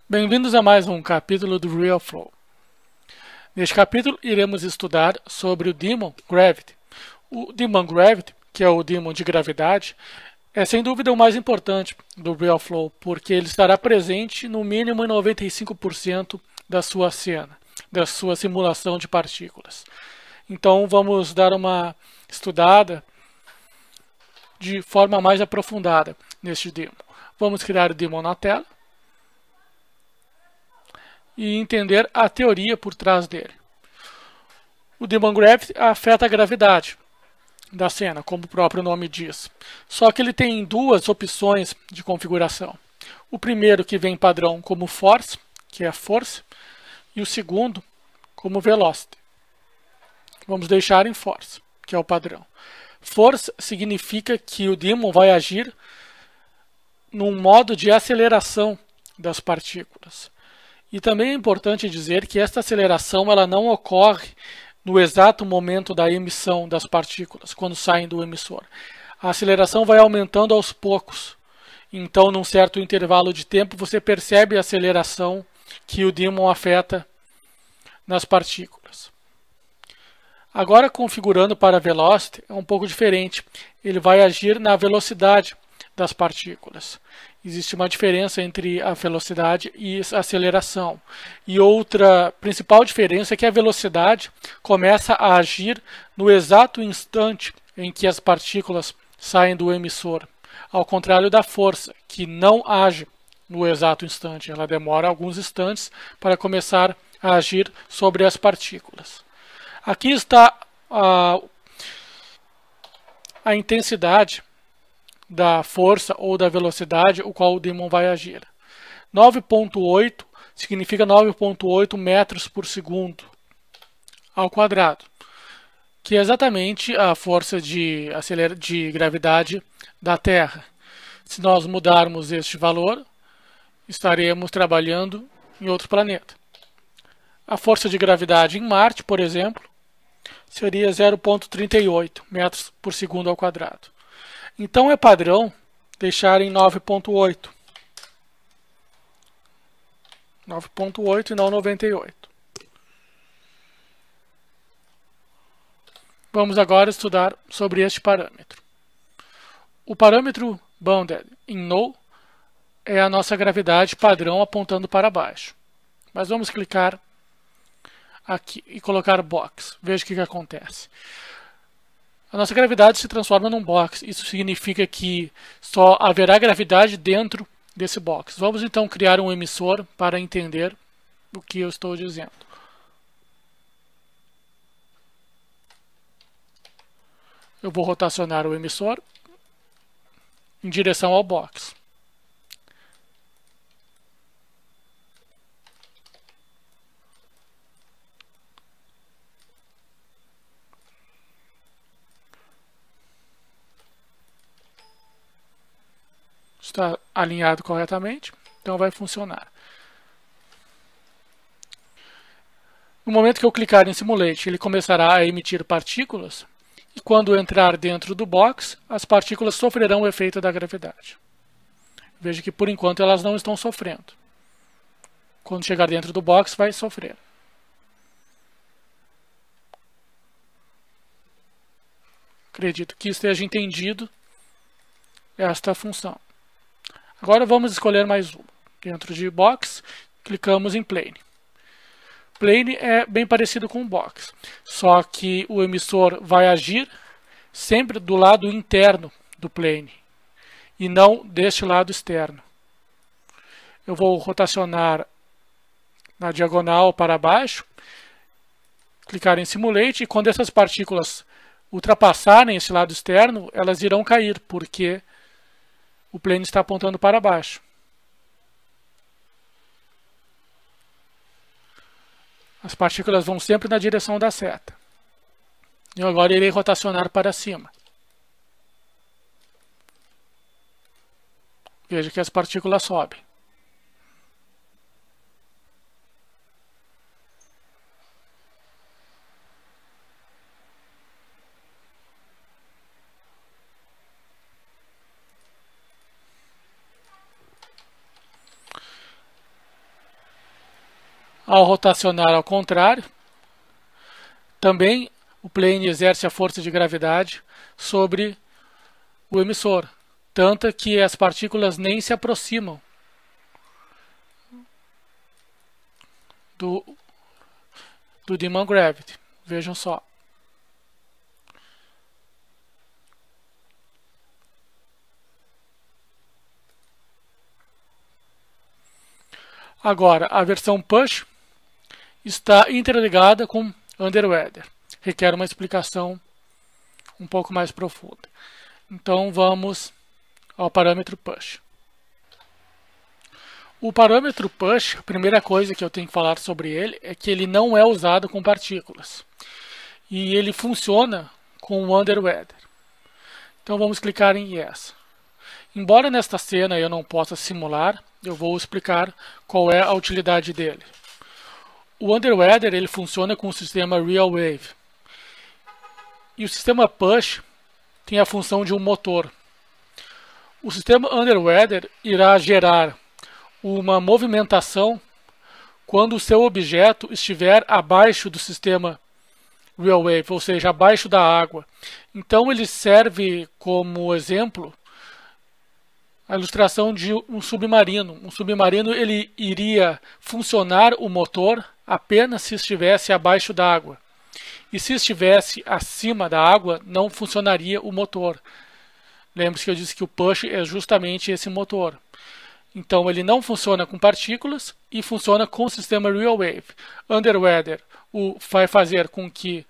Bem-vindos a mais um capítulo do Real Flow. Neste capítulo, iremos estudar sobre o Daemon Gravity. O Daemon Gravity, que é o Daemon de gravidade, é sem dúvida o mais importante do Real Flow, porque ele estará presente no mínimo em 95% da sua cena, da sua simulação de partículas. Então, vamos dar uma estudada de forma mais aprofundada neste Daemon. Vamos criar o Daemon na tela e entender a teoria por trás dele. O Daemon Gravity afeta a gravidade da cena, como o próprio nome diz. Só que ele tem duas opções de configuração. O primeiro que vem padrão como Force, que é a força, e o segundo como Velocity. Vamos deixar em Force, que é o padrão. Força significa que o Daemon vai agir num modo de aceleração das partículas. E também é importante dizer que esta aceleração ela não ocorre no exato momento da emissão das partículas, quando saem do emissor. A aceleração vai aumentando aos poucos. Então, num certo intervalo de tempo, você percebe a aceleração que o Daemon afeta nas partículas. Agora, configurando para Velocity, é um pouco diferente. Ele vai agir na velocidade das partículas. Existe uma diferença entre a velocidade e a aceleração. E outra principal diferença é que a velocidade começa a agir no exato instante em que as partículas saem do emissor, ao contrário da força, que não age no exato instante. Ela demora alguns instantes para começar a agir sobre as partículas. Aqui está a intensidade da força ou da velocidade o qual o Daemon vai agir. 9.8 significa 9.8 metros por segundo ao quadrado, que é exatamente a força de gravidade da Terra. Se nós mudarmos este valor, estaremos trabalhando em outro planeta. A força de gravidade em Marte, por exemplo, seria 0.38 metros por segundo ao quadrado. Então é padrão deixar em 9.8. 9.8 e não 98. Vamos agora estudar sobre este parâmetro. O parâmetro bounded in null é a nossa gravidade padrão apontando para baixo. Mas vamos clicar aqui e colocar box. Veja o que acontece. A nossa gravidade se transforma num box. Isso significa que só haverá gravidade dentro desse box. Vamos então criar um emissor para entender o que eu estou dizendo. Eu vou rotacionar o emissor em direção ao box. Está alinhado corretamente, então vai funcionar. No momento que eu clicar em Simulate, ele começará a emitir partículas, e quando entrar dentro do box, as partículas sofrerão o efeito da gravidade. Veja que por enquanto elas não estão sofrendo. Quando chegar dentro do box, vai sofrer. Acredito que esteja entendido esta função. Agora vamos escolher mais uma. Dentro de Box, clicamos em Plane. Plane é bem parecido com o Box, só que o emissor vai agir sempre do lado interno do Plane e não deste lado externo. Eu vou rotacionar na diagonal para baixo, clicar em Simulate, e quando essas partículas ultrapassarem esse lado externo, elas irão cair, porque o plane está apontando para baixo. As partículas vão sempre na direção da seta. Eu agora irei rotacionar para cima. Veja que as partículas sobem. Ao rotacionar ao contrário, também o plane exerce a força de gravidade sobre o emissor, tanto que as partículas nem se aproximam do Dyman Gravity. Vejam só. Agora, a versão push está interligada com underweather. Requer uma explicação um pouco mais profunda. Então vamos ao parâmetro push. O parâmetro push, a primeira coisa que eu tenho que falar sobre ele é que ele não é usado com partículas. E ele funciona com o underweather. Então vamos clicar em Yes. Embora nesta cena eu não possa simular, eu vou explicar qual é a utilidade dele. O underweather ele funciona com o sistema Real Wave. E o sistema push tem a função de um motor. O sistema underweather irá gerar uma movimentação quando o seu objeto estiver abaixo do sistema Real Wave, ou seja, abaixo da água. Então ele serve como exemplo a ilustração de um submarino. Um submarino ele iria funcionar o motor apenas se estivesse abaixo da água. E se estivesse acima da água, não funcionaria o motor. Lembre-se que eu disse que o push é justamente esse motor. Então ele não funciona com partículas e funciona com o sistema Real Wave. Underweather vai fazer com que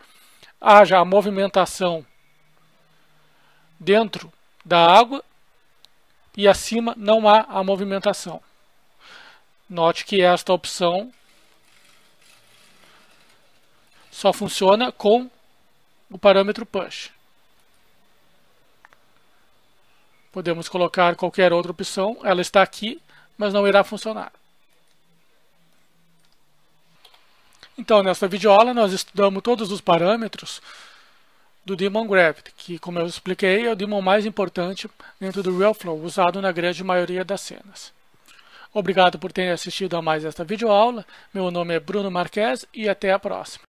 haja a movimentação dentro da água e acima não há a movimentação. Note que esta opção só funciona com o parâmetro push. Podemos colocar qualquer outra opção, ela está aqui, mas não irá funcionar. Então, nesta videoaula, nós estudamos todos os parâmetros do Dyman Gravity, que, como eu expliquei, é o Dyman mais importante dentro do RealFlow, usado na grande maioria das cenas. Obrigado por terem assistido a mais esta videoaula. Meu nome é Bruno Marques e até a próxima.